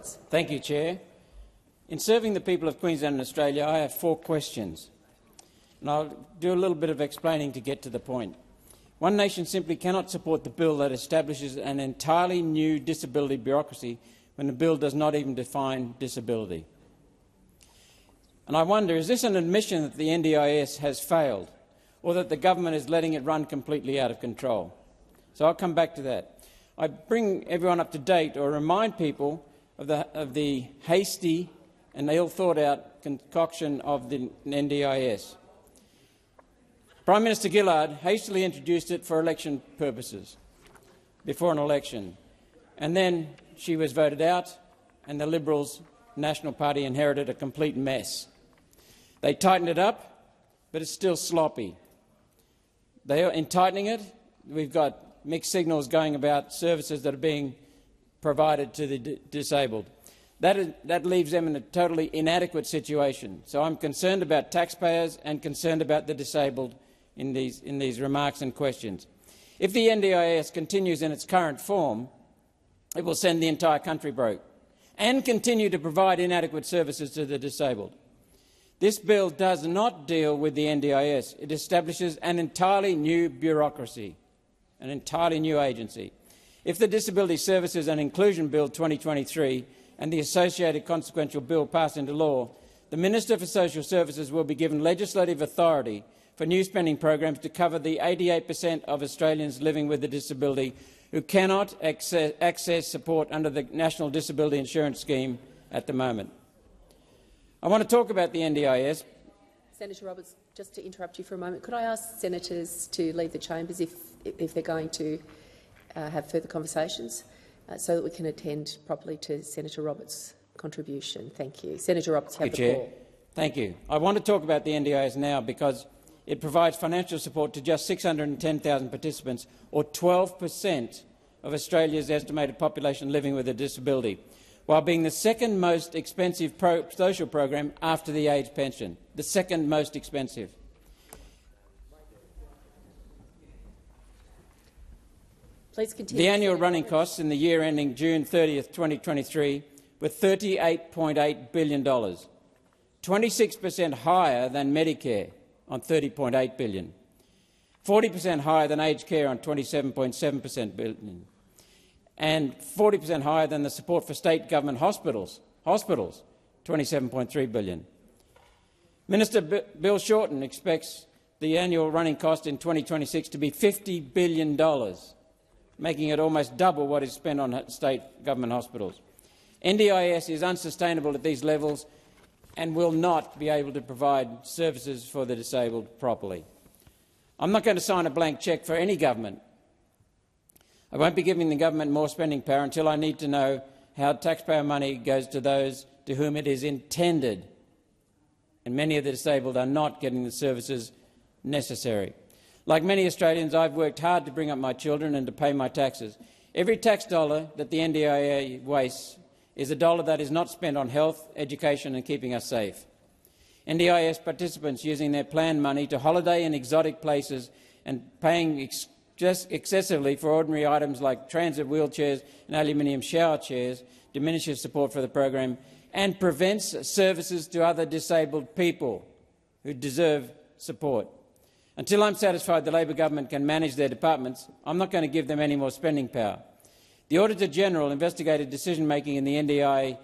Roberts. Thank you, Chair. In serving the people of Queensland and Australia, I have 4 questions, and I'll do a little bit of explaining to get to the point. One nation simply cannot support the bill that establishes an entirely new disability bureaucracy when the bill does not even define disability. And I wonder, is this an admission that the NDIS has failed, or that the government is letting it run completely out of control? So I'll come back to that. I bring everyone up to date, or remind people of the hasty and ill-thought-out concoction of the NDIS. Prime Minister Gallagher hastily introduced it for election purposes before an election, and then she was voted out, and the Liberals' National Party inherited a complete mess. They tightened it up, but it's still sloppy. In tightening it, we've got mixed signals going about services that are being provided to the disabled. That leaves them in a totally inadequate situation. So I'm concerned about taxpayers and concerned about the disabled in these remarks and questions. If the NDIS continues in its current form, it will send the entire country broke and continue to provide inadequate services to the disabled. This bill does not deal with the NDIS. It establishes an entirely new bureaucracy, an entirely new agency. If the Disability Services and Inclusion Bill 2023 and the associated consequential bill pass into law, the Minister for Social Services will be given legislative authority for new spending programs to cover the 88% of Australians living with a disability who cannot access support under the National Disability Insurance Scheme at the moment. I want to talk about the NDIS. Senator Roberts, just to interrupt you for a moment, could I ask senators to leave the chambers if they're going to have further conversations, so that we can attend properly to Senator Roberts' contribution? Thank you. Senator Roberts, you have the call. Thank you. I want to talk about the NDIS now because it provides financial support to just 610,000 participants, or 12% of Australia's estimated population living with a disability, while being the second most expensive social program after the age pension. The second most expensive. Please continue. The annual running costs in the year ending June 30, 2023 were $38.8 billion, 26% higher than Medicare on $30.8 billion, 40% higher than aged care on $27.7 billion, and 40% higher than the support for state government hospitals, $27.3 billion. Minister Bill Shorten expects the annual running cost in 2026 to be $50 billion, making it almost double what is spent on state government hospitals. NDIS is unsustainable at these levels and will not be able to provide services for the disabled properly. I'm not going to sign a blank cheque for any government. I won't be giving the government more spending power until I need to know how taxpayer money goes to those to whom it is intended, and many of the disabled are not getting the services necessary. Like many Australians, I've worked hard to bring up my children and to pay my taxes. Every tax dollar that the NDIS wastes is a dollar that is not spent on health, education and keeping us safe. NDIS participants using their plan money to holiday in exotic places and paying just excessively for ordinary items like transit wheelchairs and aluminium shower chairs diminishes support for the program and prevents services to other disabled people who deserve support. Until I'm satisfied the Labor government can manage their departments, I'm not going to give them any more spending power. The Auditor-General investigated decision-making in the NDIA,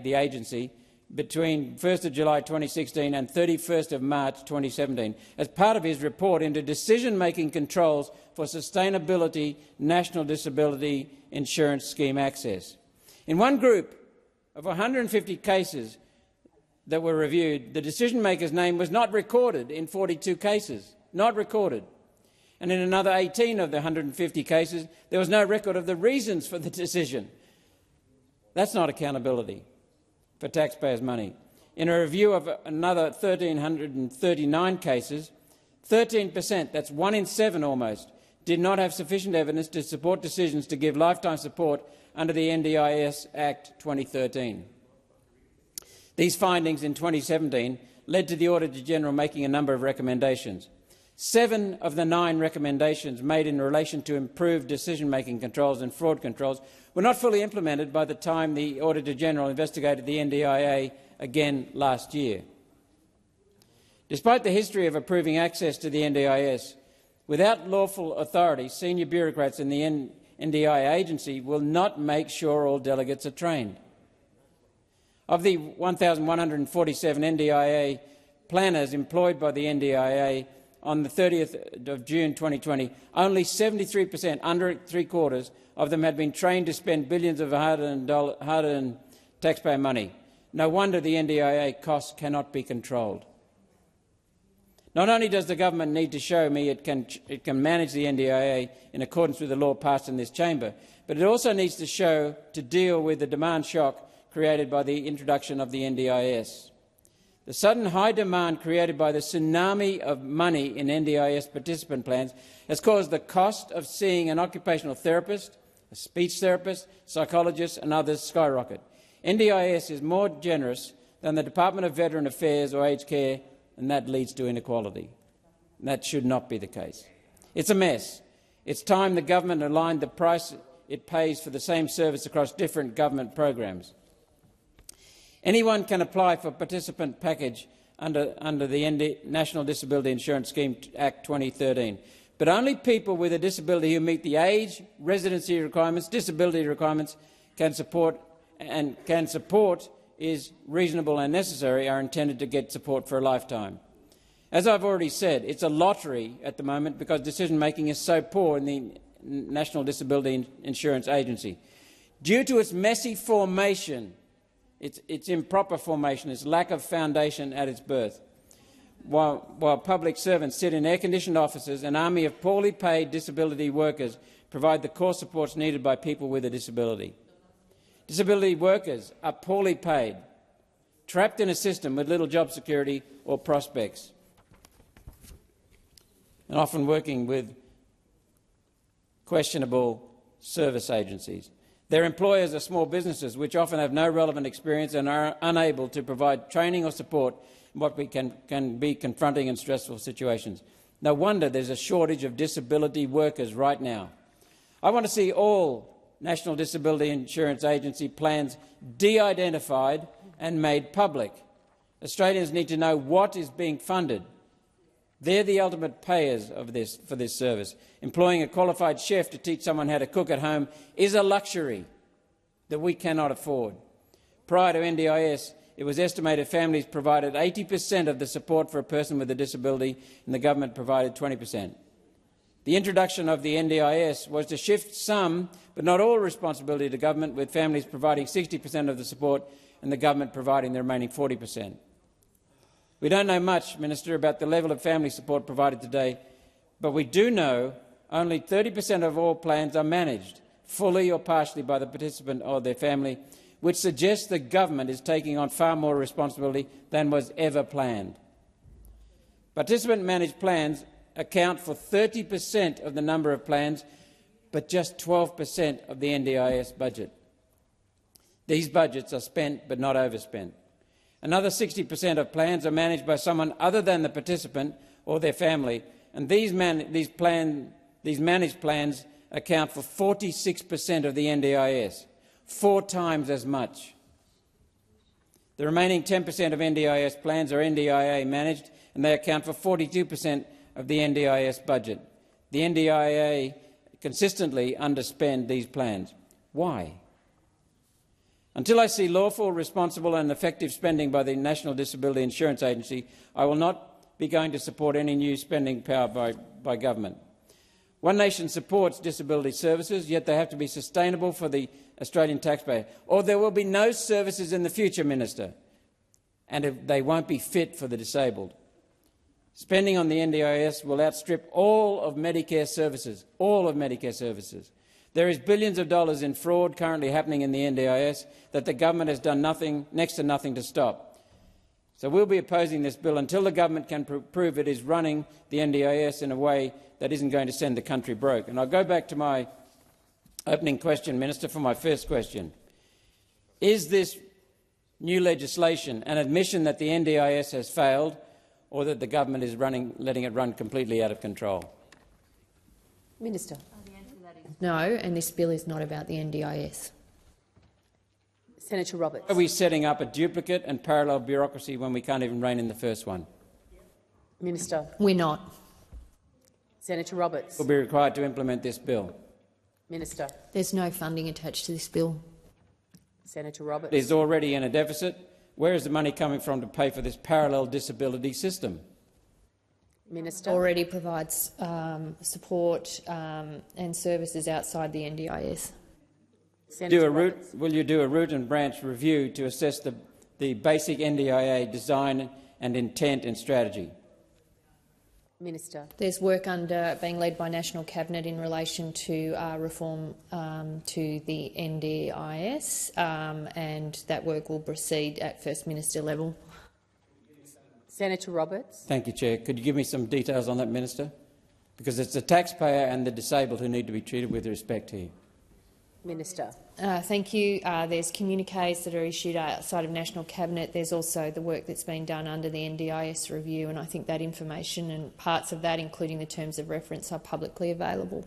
the agency, between 1 July 2016 and 31 March 2017 as part of his report into decision-making controls for sustainability National Disability Insurance Scheme access. In one group of 150 cases that were reviewed, the decision-maker's name was not recorded in 42 cases, not recorded. And in another 18 of the 150 cases, there was no record of the reasons for the decision. That's not accountability for taxpayers' money. In a review of another 1,339 cases, 13%, that's 1 in 7 almost, did not have sufficient evidence to support decisions to give lifetime support under the NDIS Act 2013. These findings in 2017 led to the Auditor-General making a number of recommendations. 7 of the 9 recommendations made in relation to improved decision-making controls and fraud controls were not fully implemented by the time the Auditor-General investigated the NDIA again last year. Despite the history of approving access to the NDIS, without lawful authority, senior bureaucrats in the NDIA agency will not make sure all delegates are trained. Of the 1,147 NDIA planners employed by the NDIA on the 30th of June 2020, only 73%, under three-quarters, of them had been trained to spend billions of hard-earned taxpayer money. No wonder the NDIA costs cannot be controlled. Not only does the government need to show me it can manage the NDIA in accordance with the law passed in this chamber, but it also needs to deal with the demand shock created by the introduction of the NDIS. The sudden high demand created by the tsunami of money in NDIS participant plans has caused the cost of seeing an occupational therapist, a speech therapist, psychologist and others skyrocket. NDIS is more generous than the Department of Veteran Affairs or Aged Care, and that leads to inequality. That should not be the case. It's a mess. It's time the government aligned the price it pays for the same service across different government programs. Anyone can apply for a participant package under the National Disability Insurance Scheme Act 2013, but only people with a disability who meet the age, residency requirements, disability requirements can support is reasonable and necessary are intended to get support for a lifetime. As I've already said, it's a lottery at the moment because decision-making is so poor in the National Disability Insurance Agency. Due to its messy formation, its improper formation, its lack of foundation at its birth, while public servants sit in air-conditioned offices, an army of poorly paid disability workers provide the core supports needed by people with a disability. Disability workers are poorly paid, trapped in a system with little job security or prospects, and often working with questionable service agencies. Their employers are small businesses which often have no relevant experience and are unable to provide training or support in what can be confronting and stressful situations. No wonder there's a shortage of disability workers right now. I want to see all National Disability Insurance Agency plans de-identified and made public. Australians need to know what is being funded. They're the ultimate payers for this service. Employing a qualified chef to teach someone how to cook at home is a luxury that we cannot afford. Prior to NDIS, it was estimated families provided 80% of the support for a person with a disability and the government provided 20%. The introduction of the NDIS was to shift some, but not all, responsibility to government, with families providing 60% of the support and the government providing the remaining 40%. We don't know much, Minister, about the level of family support provided today, but we do know only 30% of all plans are managed, fully or partially, by the participant or their family, which suggests the government is taking on far more responsibility than was ever planned. Participant-managed plans account for 30% of the number of plans, but just 12% of the NDIS budget. These budgets are spent but not overspent. Another 60% of plans are managed by someone other than the participant or their family, and these managed plans account for 46% of the NDIS, 4 times as much. The remaining 10% of NDIS plans are NDIA managed, and they account for 42% of the NDIS budget. The NDIA consistently underspend these plans. Why? Until I see lawful, responsible and effective spending by the National Disability Insurance Agency, I will not be going to support any new spending power by government. One Nation supports disability services, yet they have to be sustainable for the Australian taxpayer, or there will be no services in the future, Minister, and they won't be fit for the disabled. Spending on the NDIS will outstrip all of Medicare services, There is billions of dollars in fraud currently happening in the NDIS that the government has done next to nothing to stop. So we'll be opposing this bill until the government can prove it is running the NDIS in a way that isn't going to send the country broke. And I'll go back to my opening question, Minister, for my first question. Is this new legislation an admission that the NDIS has failed, or that the government is letting it run completely out of control? Minister. No, and this bill is not about the NDIS. Senator Roberts. Are we setting up a duplicate and parallel bureaucracy when we can't even rein in the first one? Minister. We're not. Senator Roberts. Will be required to implement this bill. Minister. There's no funding attached to this bill. Senator Roberts. It is already in a deficit. Where is the money coming from to pay for this parallel disability system? Minister. Already provides support and services outside the NDIS. Will you do a root and branch review to assess the basic NDIA design and intent and strategy? Minister. There's work being led by National Cabinet in relation to reform to the NDIS, and that work will proceed at First Minister level. Senator Roberts. Thank you, Chair. Could you give me some details on that, Minister? Because it's the taxpayer and the disabled who need to be treated with respect here. Minister. Thank you. There's communiques that are issued outside of National Cabinet. There's also the work that's been done under the NDIS review, and I think that information and parts of that, including the terms of reference, are publicly available.